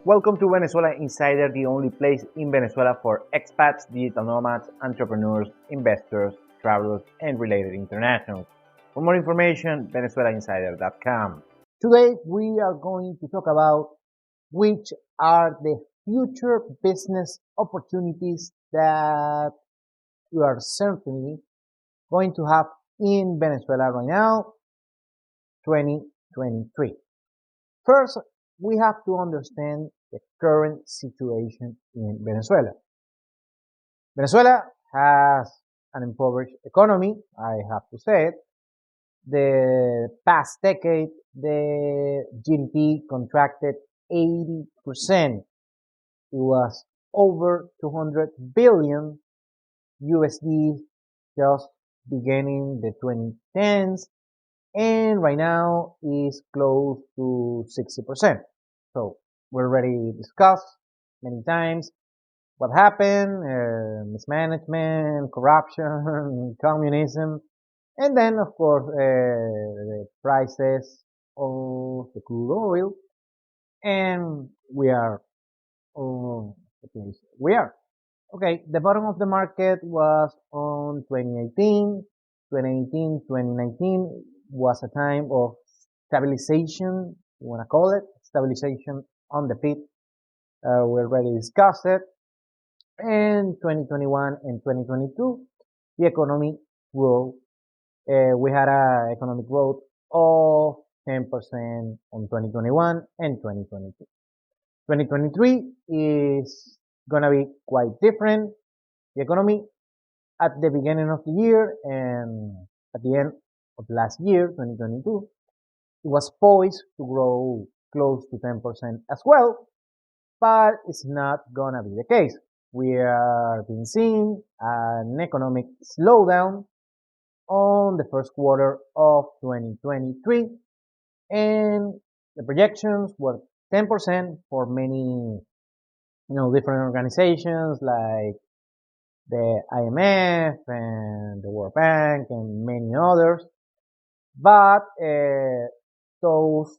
Welcome to Venezuela Insider, the only place in Venezuela for expats, digital nomads, entrepreneurs, investors, travelers, and related internationals. For more information, venezuelainsider.com. Today we are going to talk about which are the future business opportunities that you are certainly going to have in Venezuela right now, 2023. First, we have to understand the current situation in Venezuela. Venezuela has an impoverished economy, I have to say it. The past decade, the GDP contracted 80%. It was over 200 billion USD just beginning the 2010s, and right now is close to 60%. So we already discussed many times what happened, mismanagement, corruption, communism, and then of course the prices of the crude oil, and we are on the place we are. Okay, the bottom of the market was on 2018. 2019 was a time of stabilization, you want to call it, stabilization on the pit. We already discussed it. And 2021 and 2022, the economy grew. We had an economic growth of 10% on 2021 and 2022. 2023 is gonna be quite different. The economy at the beginning of the year and at the end of last year, 2022, it was poised to grow close to 10% as well, but it's not gonna be the case. We are being seeing an economic slowdown on the first quarter of 2023, and the projections were 10% for many, different organizations like the IMF and the World Bank and many others. But those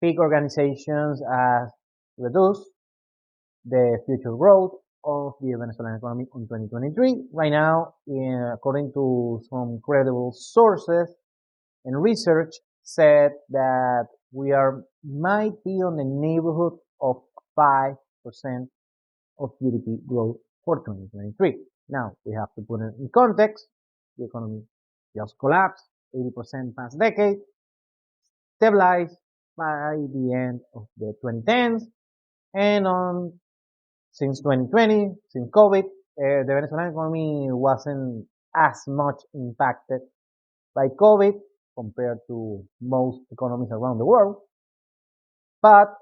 big organizations reduced the future growth of the Venezuelan economy in 2023. Right now, according to some credible sources and research, said that we might be on the neighborhood of 5% of GDP growth for 2023. Now, we have to put it in context. The economy just collapsed 80% past decade, stabilized by the end of the 2010s, and since 2020, since COVID, the Venezuelan economy wasn't as much impacted by COVID compared to most economies around the world. But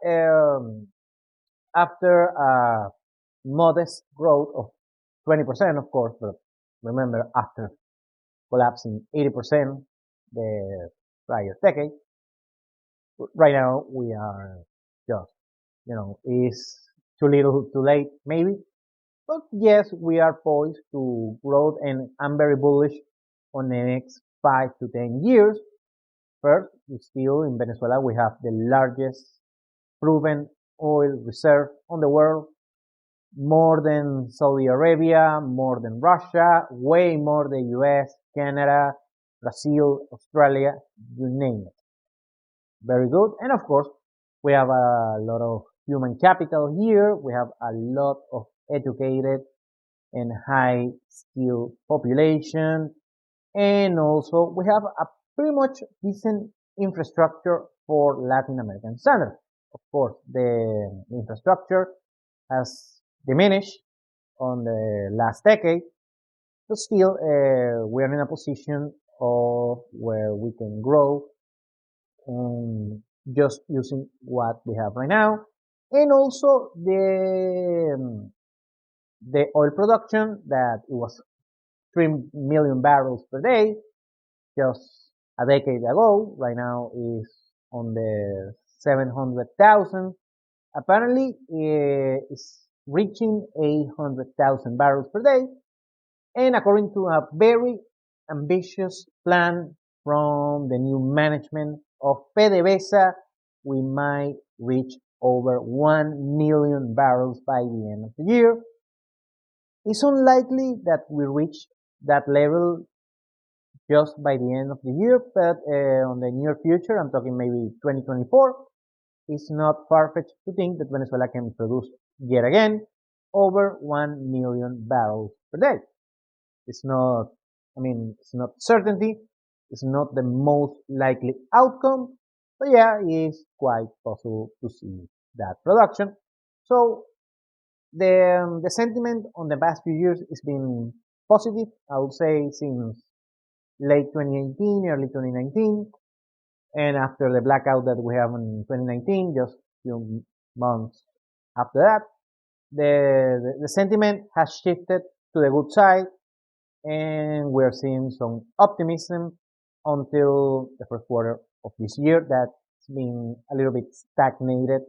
after a modest growth of 20%, of course, but remember, after collapsing 80% the prior decade, right now we are just, is too little too late maybe, but yes, we are poised to grow, and I'm very bullish on the next 5 to 10 years. First, still in Venezuela we have the largest proven oil reserve on the world, more than Saudi Arabia, more than Russia, way more than US, Canada, Brazil, Australia, you name it. Very good. And of course, we have a lot of human capital here. We have a lot of educated and high skilled population. And also we have a pretty much decent infrastructure for Latin American standards. Of course, the infrastructure has diminished on the last decade, but still we are in a position of where we can grow just using what we have right now. And also the oil production, that it was 3 million barrels per day just a decade ago, right now is on the 700,000. Apparently it's reaching 800,000 barrels per day, and according to a very ambitious plan from the new management of PDVSA, we might reach over 1 million barrels by the end of the year. It's unlikely that we reach that level just by the end of the year, but on the near future, I'm talking maybe 2024, it's not far-fetched to think that Venezuela can produce yet again over 1 million barrels per day. It's not, it's not certainty, it's not the most likely outcome, but yeah, it's quite possible to see that production. So the sentiment on the past few years has been positive, I would say, since late 2018, early 2019, and after the blackout that we have in 2019, just few months after that, the sentiment has shifted to the good side, and we're seeing some optimism until the first quarter of this year that's been a little bit stagnated,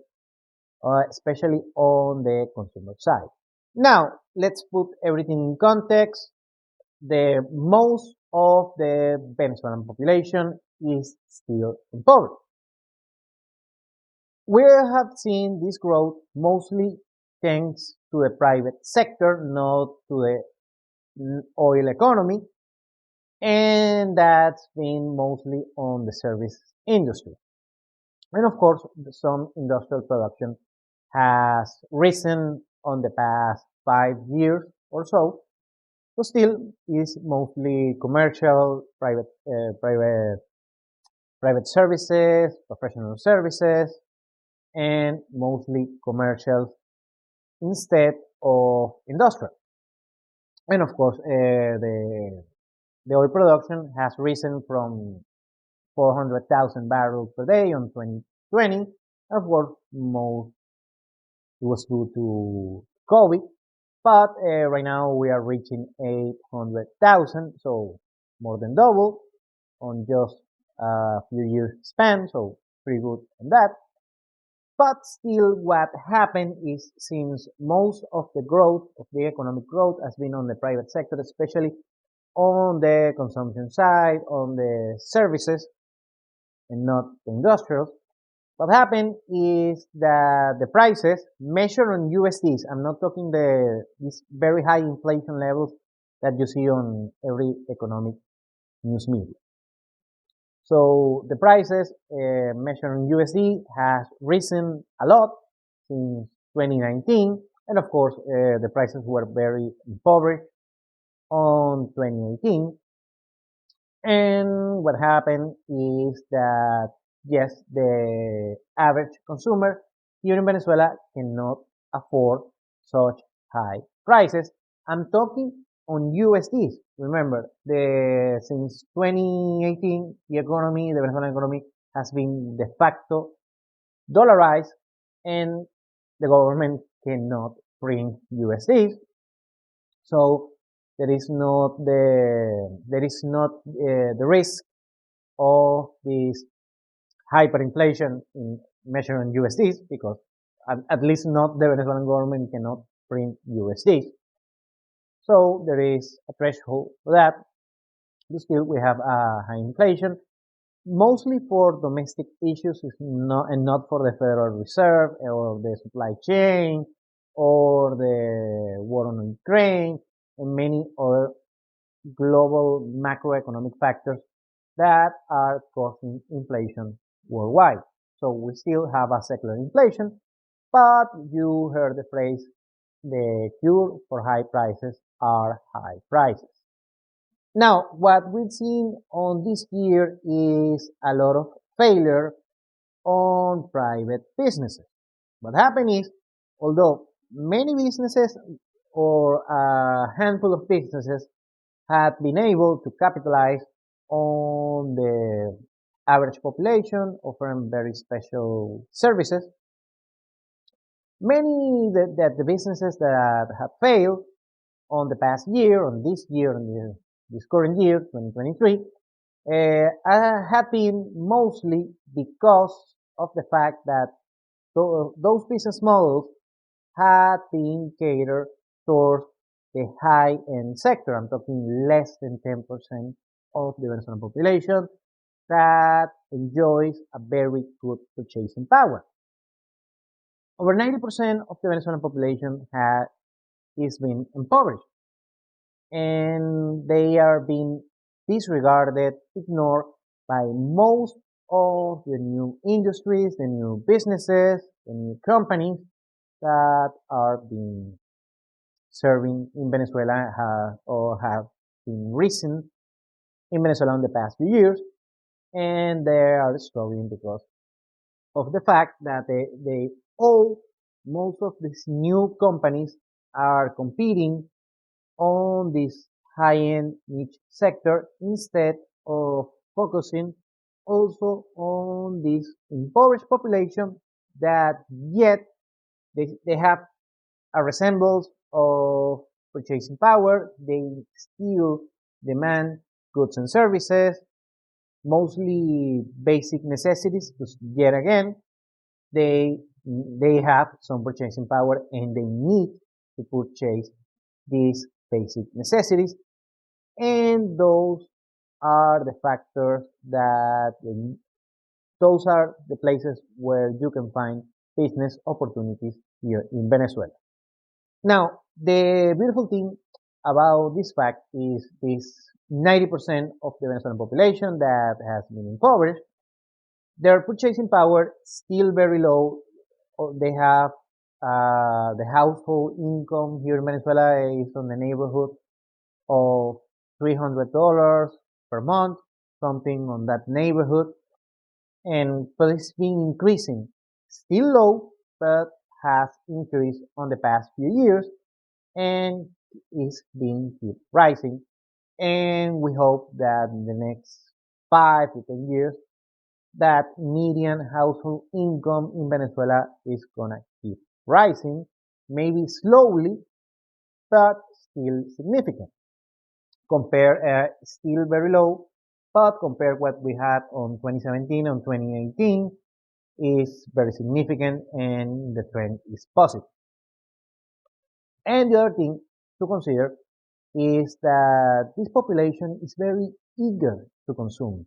especially on the consumer side. Now, let's put everything in context. The most of the Venezuelan population is still in poverty. We have seen this growth mostly thanks to the private sector, not to the oil economy, and that's been mostly on the service industry. And of course, some industrial production has risen on the past 5 years or so, but still is mostly commercial, private services, professional services, and mostly commercial instead of industrial. And of course, the oil production has risen from 400,000 barrels per day on 2020. Of course, most it was due to COVID, but right now we are reaching 800,000, so more than double on just a few years span, so pretty good on that. But still, what happened is since most of the growth of the economic growth has been on the private sector, especially on the consumption side, on the services, and not the industrials, what happened is that the prices measured on USDs, I'm not talking these very high inflation levels that you see on every economic news media. So the prices measured in USD has risen a lot since 2019, and of course the prices were very impoverished on 2018. And what happened is that yes, the average consumer here in Venezuela cannot afford such high prices. I'm talking on USDs. Remember, since 2018, the Venezuelan economy has been de facto dollarized, and the government cannot print USDs. So there is not the risk of this hyperinflation in measured in USDs, because at least not the Venezuelan government cannot print USDs. So there is a threshold for that. But still, we have a high inflation, mostly for domestic issues, and not for the Federal Reserve or the supply chain or the war on Ukraine and many other global macroeconomic factors that are causing inflation worldwide. So we still have a secular inflation, but you heard the phrase, the cure for high prices are high prices. Now, what we've seen on this year is a lot of failure on private businesses. What happened is, although many businesses or a handful of businesses had been able to capitalize on the average population, offering very special services, many that the businesses that have failed on the past year, on this current year, 2023, have been mostly because of the fact that those business models had been catered towards the high-end sector. I'm talking less than 10% of the Venezuelan population that enjoys a very good purchasing power. Over 90% of the Venezuelan population is being impoverished, and they are being disregarded, ignored by most of the new industries, the new businesses, the new companies that are being serving in Venezuela or have been recent in Venezuela in the past few years, and they are struggling because of the fact that they all most of these new companies are competing on this high-end niche sector instead of focusing also on this impoverished population that yet they have a resemblance of purchasing power. They still demand goods and services, mostly basic necessities. Because yet again, they they have some purchasing power and they need to purchase these basic necessities, and those are the factors that those are the places where you can find business opportunities here in Venezuela. Now, the beautiful thing about this fact is this 90% of the Venezuelan population that has been impoverished, their purchasing power still very low. They have the household income here in Venezuela is on the neighborhood of $300 per month, something on that neighborhood, and but it's been increasing. Still low, but has increased on the past few years and is being keep rising. And we hope that in the next 5 to 10 years, that median household income in Venezuela is gonna keep rising, maybe slowly, but still significant. Compare still very low, but compare what we had on 2017 and 2018 is very significant and the trend is positive. And the other thing to consider is that this population is very eager to consume,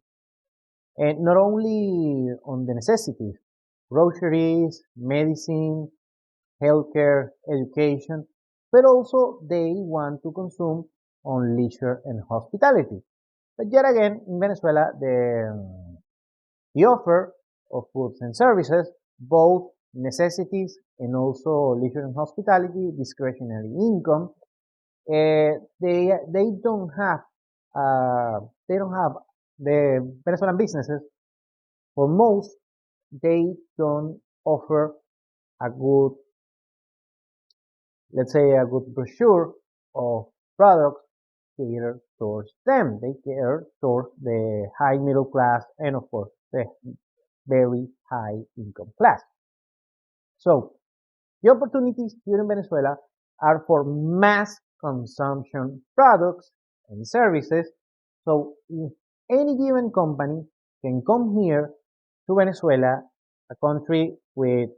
and not only on the necessities, groceries, medicine, healthcare, education, but also they want to consume on leisure and hospitality. But yet again, in Venezuela, the offer of goods and services, both necessities and also leisure and hospitality, discretionary income, they don't have they don't have the Venezuelan businesses. For most, they don't offer a good, let's say, a good brochure of products catered towards them. They cater towards the high middle class and of course the very high income class. So the opportunities here in Venezuela are for mass consumption products and services. So if any given company can come here to Venezuela, a country with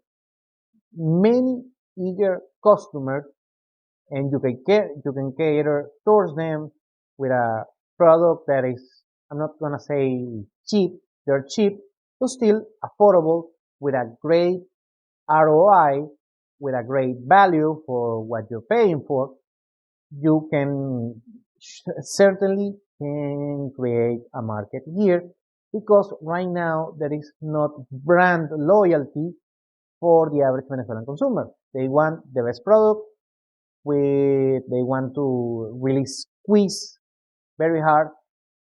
many eager customers, and you can cater towards them with a product that is, I'm not gonna say cheap, they're cheap, but still affordable with a great ROI, with a great value for what you're paying for. You can certainly can create a market here, because right now there is not brand loyalty for the average Venezuelan consumer. They want the best product, they want to really squeeze very hard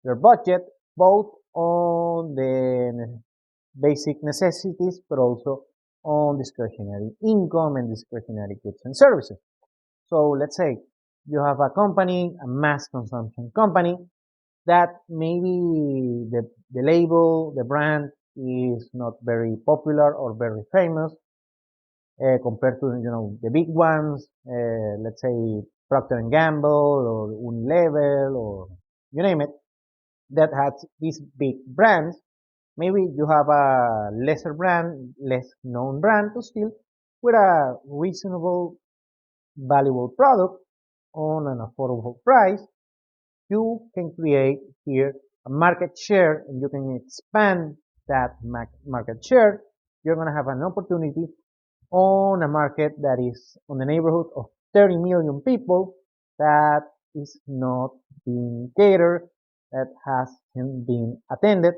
their budget, both on the basic necessities, but also on discretionary income and discretionary goods and services. So let's say you have a company, a mass consumption company, that maybe the label, the brand is not very popular or very famous compared to the big ones, let's say Procter and Gamble or Unilever or you name it, that has these big brands. Maybe you have a lesser brand, less known brand, but still with a reasonable, valuable product on an affordable price. You can create here a market share and you can expand that market share. You're going to have an opportunity on a market that is on the neighborhood of 30 million people that is not being catered, that hasn't been attended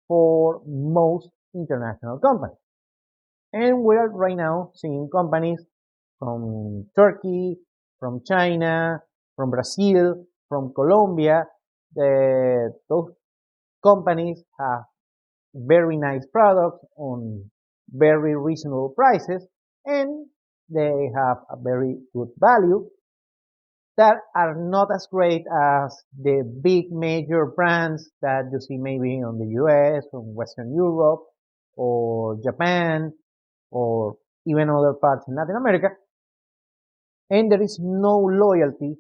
for most international companies. And we are right now seeing companies from Turkey, from China, from Brazil, from Colombia. Those companies have very nice products on very reasonable prices, and they have a very good value that are not as great as the big major brands that you see maybe on the US or Western Europe or Japan or even other parts in Latin America. And there is no loyalty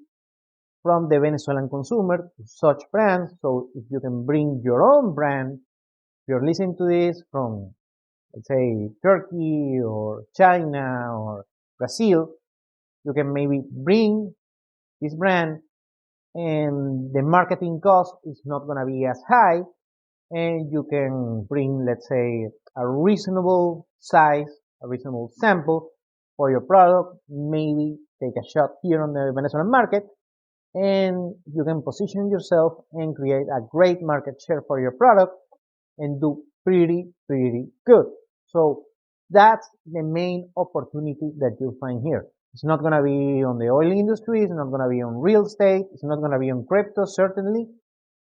from the Venezuelan consumer to such brands. So if you can bring your own brand, if you're listening to this from, let's say, Turkey or China or Brazil, you can maybe bring this brand and the marketing cost is not going to be as high, and you can bring, let's say, a reasonable size, a reasonable sample for your product, maybe take a shot here on the Venezuelan market, and you can position yourself and create a great market share for your product and do pretty good. So that's the main opportunity that you find here. It's not going to be on the oil industry, it's not going to be on real estate, it's not going to be on crypto, certainly,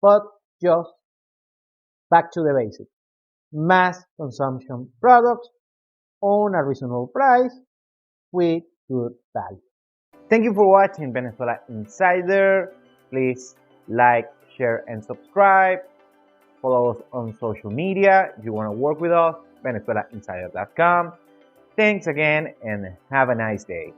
but just back to the basics. Mass consumption products on a reasonable price with good value. Thank you for watching Venezuela Insider. Please like, share, and subscribe. Follow us on social media. If you want to work with us, VenezuelaInsider.com. Thanks again and have a nice day.